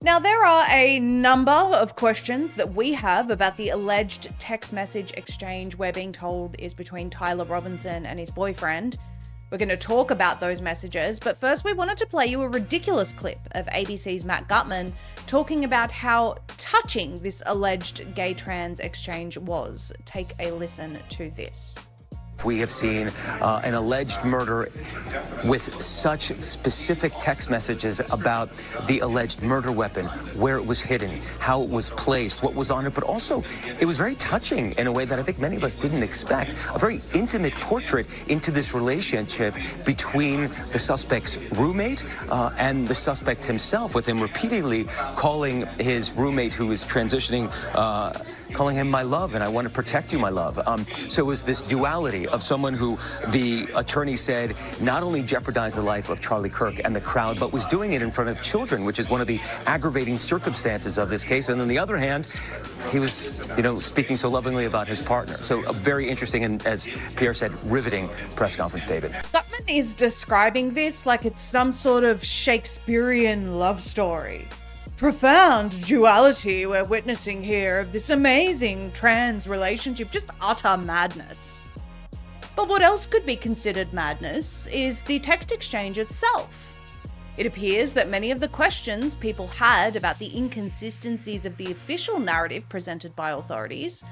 Now, there are a number of questions that we have about the alleged text message exchange we're being told is between Tyler Robinson and his boyfriend. We're going to talk about those messages, but first we wanted to play you a ridiculous clip of ABC's Matt Gutman talking about how touching this alleged gay-trans exchange was. Take a listen to this. We have seen an alleged murder with such specific text messages about the alleged murder weapon, where it was hidden, how it was placed, what was on it, but also it was very touching in a way that I think many of us didn't expect. A very intimate portrait into this relationship between the suspect's roommate and the suspect himself, with him repeatedly calling his roommate who is transitioning calling him my love, and I want to protect you, my love. So it was this duality of someone who the attorney said not only jeopardized the life of Charlie Kirk and the crowd, but was doing it in front of children, which is one of the aggravating circumstances of this case. And on the other hand, he was, speaking so lovingly about his partner. So a very interesting and, as Pierre said, riveting press conference, David. Gutman is describing this like it's some sort of Shakespearean love story. Profound duality we're witnessing here of this amazing trans relationship, just utter madness. But what else could be considered madness is the text exchange itself. It appears that many of the questions people had about the inconsistencies of the official narrative presented by authorities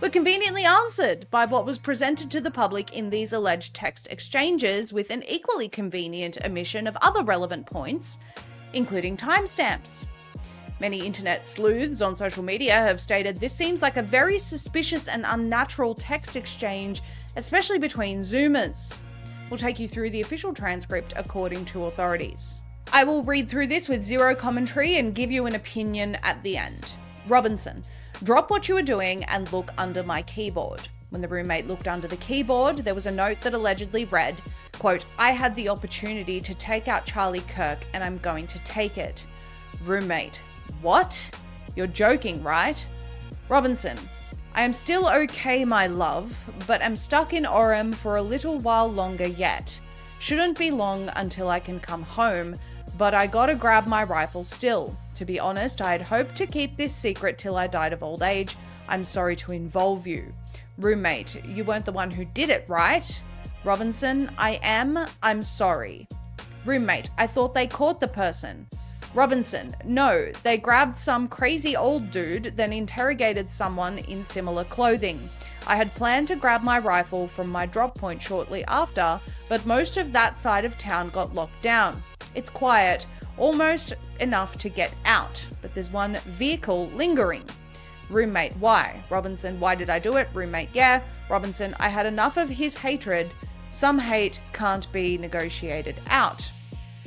were conveniently answered by what was presented to the public in these alleged text exchanges, with an equally convenient omission of other relevant points, including timestamps. Many internet sleuths on social media have stated this seems like a very suspicious and unnatural text exchange, especially between Zoomers. We'll take you through the official transcript according to authorities. I will read through this with zero commentary and give you an opinion at the end. Robinson, drop what you were doing and look under my keyboard. When the roommate looked under the keyboard, there was a note that allegedly read, quote, I had the opportunity to take out Charlie Kirk and I'm going to take it. Roommate, what? You're joking, right? Robinson, I am still okay, my love, but am stuck in Orem for a little while longer yet. Shouldn't be long until I can come home, but I gotta grab my rifle still. To be honest, I had hoped to keep this secret till I died of old age. I'm sorry to involve you. Roommate, you weren't the one who did it, right? Robinson, I am. I'm sorry. Roommate, I thought they caught the person. Robinson, no, they grabbed some crazy old dude, then interrogated someone in similar clothing. I had planned to grab my rifle from my drop point shortly after, but most of that side of town got locked down. It's quiet, almost enough to get out, but there's one vehicle lingering. Roommate, why? Robinson, why did I do it? Roommate, yeah. Robinson, I had enough of his hatred. Some hate can't be negotiated out.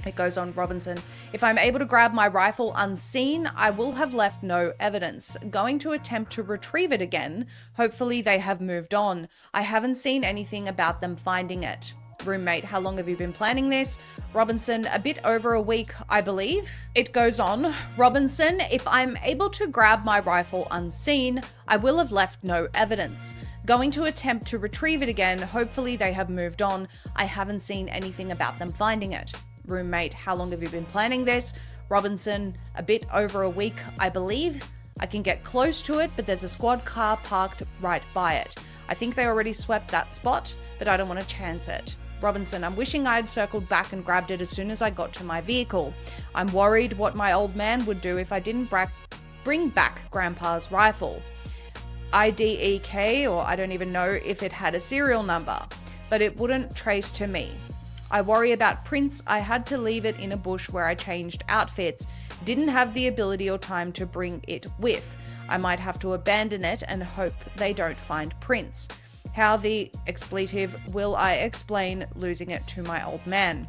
It goes on, Robinson, if I'm able to grab my rifle unseen, I will have left no evidence. Going to attempt to retrieve it again. Hopefully they have moved on. I haven't seen anything about them finding it. Roommate, how long have you been planning this? Robinson, a bit over a week, I believe. It goes on, Robinson, if I'm able to grab my rifle unseen, I will have left no evidence. Going to attempt to retrieve it again. Hopefully they have moved on. I haven't seen anything about them finding it. Roommate, how long have you been planning this? Robinson, a bit over a week, I believe. I can get close to it, but there's a squad car parked right by it. I think they already swept that spot, but I don't want to chance it. Robinson, I'm wishing I had circled back and grabbed it as soon as I got to my vehicle. I'm worried what my old man would do if I didn't bring back Grandpa's rifle. IDEK, or I don't even know if it had a serial number, but it wouldn't trace to me. I worry about prints. I had to leave it in a bush where I changed outfits. Didn't have the ability or time to bring it with. I might have to abandon it and hope they don't find prints. How the expletive will I explain losing it to my old man?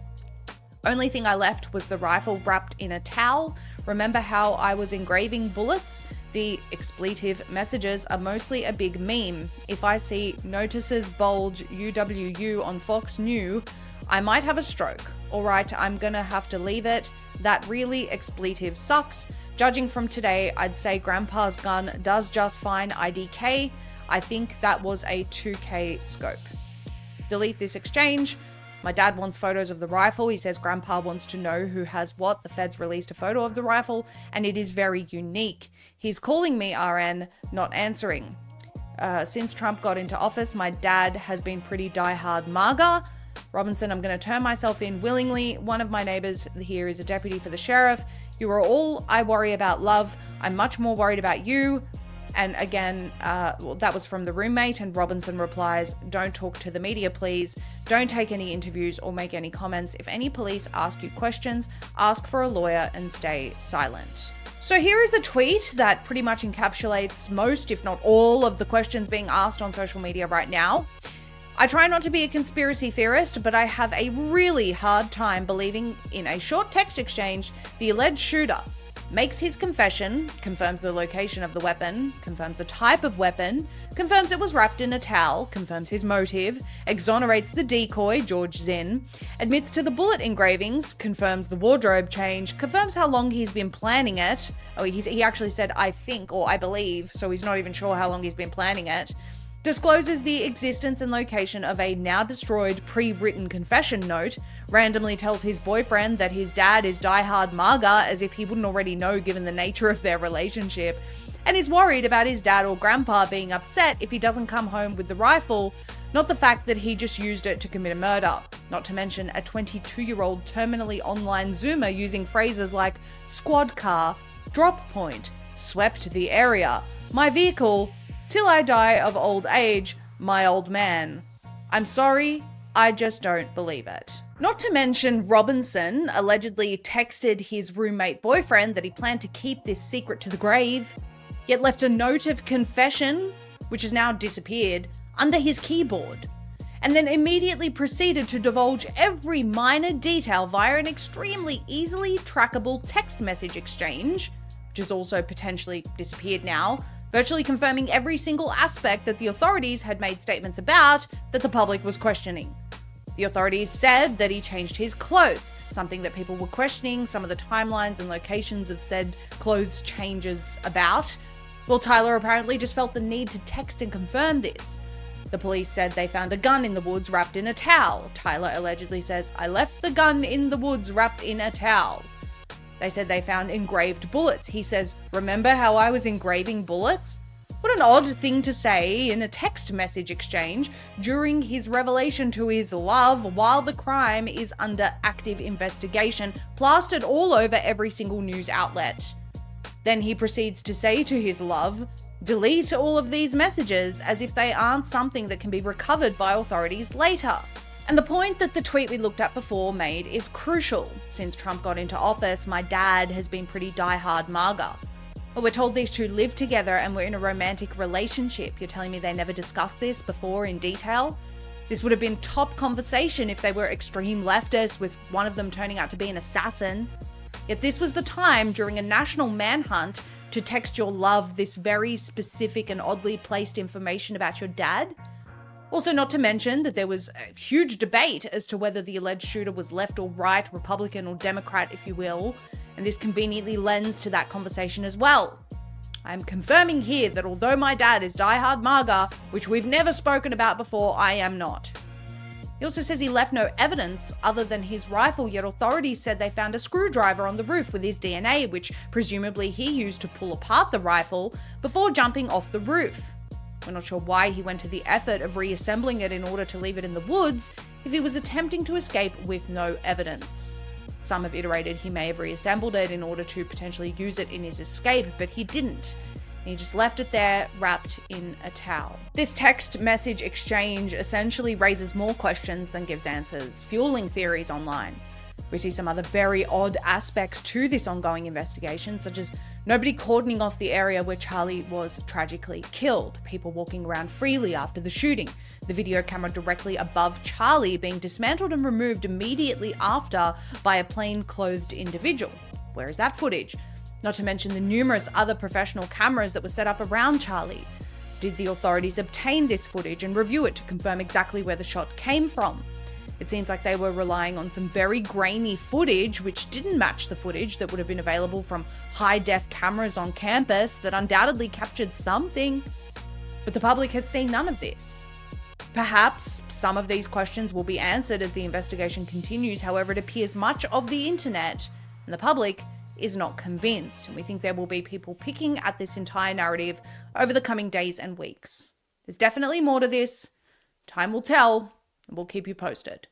Only thing I left was the rifle wrapped in a towel. Remember how I was engraving bullets? The expletive messages are mostly a big meme. If I see notices bulge UWU on Fox News, I might have a stroke. Alright, I'm gonna have to leave it. That really expletive sucks. Judging from today, I'd say Grandpa's gun does just fine IDK. I think that was a 2K scope. Delete this exchange. My dad wants photos of the rifle. He says grandpa wants to know who has what. The feds released a photo of the rifle and it is very unique. He's calling me RN, not answering. Since Trump got into office, my dad has been pretty diehard MAGA. Robinson, I'm going to turn myself in willingly. One of my neighbors here is a deputy for the sheriff. You are all I worry about, love. I'm much more worried about you. And again, that was from the roommate, and Robinson replies, don't talk to the media, please. Don't take any interviews or make any comments. If any police ask you questions, ask for a lawyer and stay silent. So here is a tweet that pretty much encapsulates most, if not all, of the questions being asked on social media right now. I try not to be a conspiracy theorist, but I have a really hard time believing in a short text exchange the alleged shooter makes his confession, confirms the location of the weapon, confirms the type of weapon, confirms it was wrapped in a towel, confirms his motive, exonerates the decoy, George Zinn, admits to the bullet engravings, confirms the wardrobe change, confirms how long he's been planning it. Oh, he actually said, I think, or I believe, so he's not even sure how long he's been planning it. Discloses the existence and location of a now destroyed pre-written confession note, randomly tells his boyfriend that his dad is diehard MAGA as if he wouldn't already know given the nature of their relationship, and is worried about his dad or grandpa being upset if he doesn't come home with the rifle, not the fact that he just used it to commit a murder. Not to mention a 22-year-old terminally online Zoomer using phrases like squad car, drop point, swept the area, my vehicle, till I die of old age, my old man. I'm sorry, I just don't believe it. Not to mention Robinson allegedly texted his roommate boyfriend that he planned to keep this secret to the grave, yet left a note of confession, which has now disappeared, under his keyboard, and then immediately proceeded to divulge every minor detail via an extremely easily trackable text message exchange, which has also potentially disappeared now, virtually confirming every single aspect that the authorities had made statements about that the public was questioning. The authorities said that he changed his clothes, something that people were questioning some of the timelines and locations of said clothes changes about. Well, Tyler apparently just felt the need to text and confirm this. The police said they found a gun in the woods wrapped in a towel. Tyler allegedly says, I left the gun in the woods wrapped in a towel. They said they found engraved bullets. He says, remember how I was engraving bullets? What an odd thing to say in a text message exchange during his revelation to his love while the crime is under active investigation, plastered all over every single news outlet. Then he proceeds to say to his love, delete all of these messages as if they aren't something that can be recovered by authorities later. And the point that the tweet we looked at before made is crucial. Since Trump got into office, my dad has been pretty diehard MAGA. But we're told these two live together and were in a romantic relationship. You're telling me they never discussed this before in detail? This would have been top conversation if they were extreme leftists, with one of them turning out to be an assassin. Yet this was the time during a national manhunt to text your love this very specific and oddly placed information about your dad. Also, not to mention that there was a huge debate as to whether the alleged shooter was left or right, Republican or Democrat, if you will, and this conveniently lends to that conversation as well. I'm confirming here that although my dad is diehard MAGA, which we've never spoken about before, I am not. He also says he left no evidence other than his rifle, yet authorities said they found a screwdriver on the roof with his DNA, which presumably he used to pull apart the rifle before jumping off the roof. We're not sure why he went to the effort of reassembling it in order to leave it in the woods if he was attempting to escape with no evidence. Some have iterated he may have reassembled it in order to potentially use it in his escape, but he didn't. He just left it there, wrapped in a towel. This text message exchange essentially raises more questions than gives answers, fueling theories online. We see some other very odd aspects to this ongoing investigation, such as nobody cordoning off the area where Charlie was tragically killed, people walking around freely after the shooting, the video camera directly above Charlie being dismantled and removed immediately after by a plain-clothed individual. Where is that footage? Not to mention the numerous other professional cameras that were set up around Charlie. Did the authorities obtain this footage and review it to confirm exactly where the shot came from? It seems like they were relying on some very grainy footage which didn't match the footage that would have been available from high-def cameras on campus that undoubtedly captured something. But the public has seen none of this. Perhaps some of these questions will be answered as the investigation continues. However, it appears much of the internet and the public is not convinced, and we think there will be people picking at this entire narrative over the coming days and weeks. There's definitely more to this. Time will tell, and we'll keep you posted.